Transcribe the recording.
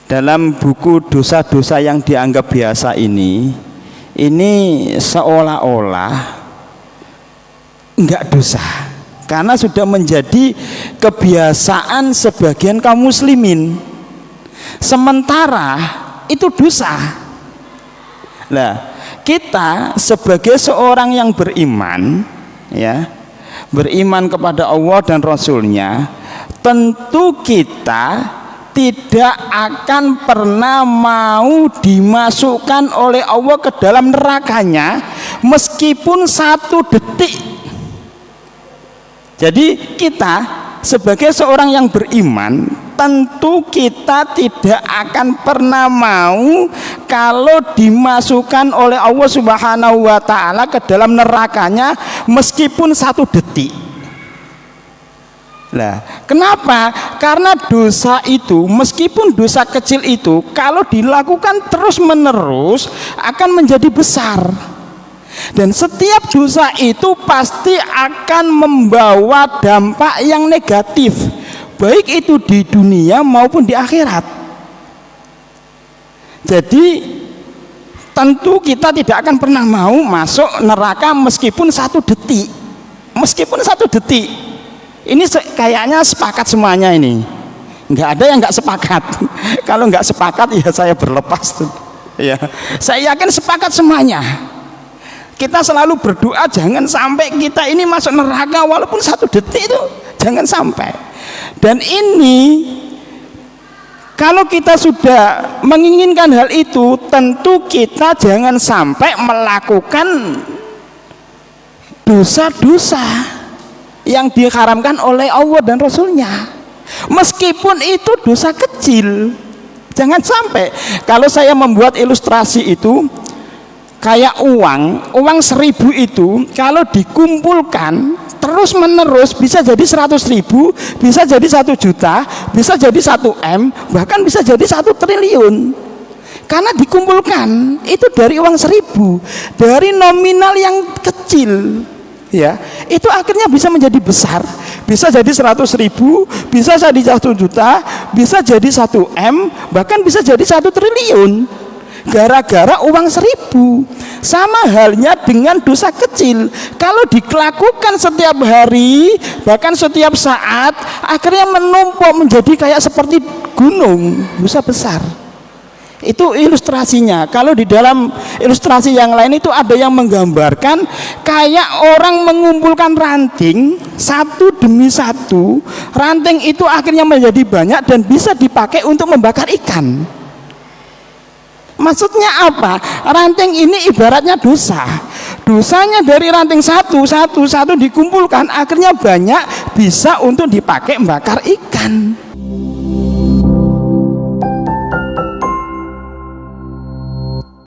dalam buku dosa-dosa yang dianggap biasa ini seolah-olah enggak dosa, karena sudah menjadi kebiasaan sebagian kaum muslimin, sementara itu dosa. Nah, kita sebagai seorang yang beriman, ya, beriman kepada Allah dan Rasulnya, tentu kita tidak akan pernah mau dimasukkan oleh Allah ke dalam nerakanya meskipun 1 detik. Jadi kita sebagai seorang yang beriman, tentu kita tidak akan pernah mau kalau dimasukkan oleh Allah Subhanahu wa ta'ala ke dalam nerakanya meskipun 1 detik. Nah, kenapa? Karena dosa itu, meskipun dosa kecil itu, kalau dilakukan terus-menerus akan menjadi besar. Dan setiap dosa itu pasti akan membawa dampak yang negatif, baik itu di dunia maupun di akhirat. Jadi tentu kita tidak akan pernah mau masuk neraka meskipun 1 detik. Meskipun 1 detik. Ini kayaknya sepakat semuanya ini. Nggak ada yang nggak sepakat. Kalau nggak sepakat ya saya berlepas tuh. Ya, saya yakin sepakat semuanya. Kita selalu berdoa jangan sampai kita ini masuk neraka walaupun 1 detik itu, jangan sampai. Dan ini kalau kita sudah menginginkan hal itu, tentu kita jangan sampai melakukan dosa-dosa yang diharamkan oleh Allah dan Rasulnya, meskipun itu dosa kecil. Jangan sampai. Kalau saya membuat ilustrasi itu kayak uang 1.000 itu kalau dikumpulkan terus menerus bisa jadi 100.000, bisa jadi 1 juta, bisa jadi 1 M, bahkan bisa jadi 1 triliun, karena dikumpulkan itu dari uang 1.000, dari nominal yang kecil, ya, itu akhirnya bisa menjadi besar, bisa jadi 100.000, bisa jadi 1 juta, bisa jadi 1 M, bahkan bisa jadi 1 triliun, gara-gara uang 1.000. Sama halnya dengan dosa kecil, kalau dilakukan setiap hari, bahkan setiap saat, akhirnya menumpuk menjadi kayak seperti gunung, dosa besar. Itu ilustrasinya. Kalau di dalam ilustrasi yang lain itu ada yang menggambarkan kayak orang mengumpulkan ranting 1 demi 1, ranting itu akhirnya menjadi banyak dan bisa dipakai untuk membakar ikan. Maksudnya apa? Ranting ini ibaratnya dosa. Dosanya dari ranting satu dikumpulkan akhirnya banyak, bisa untuk dipakai membakar ikan.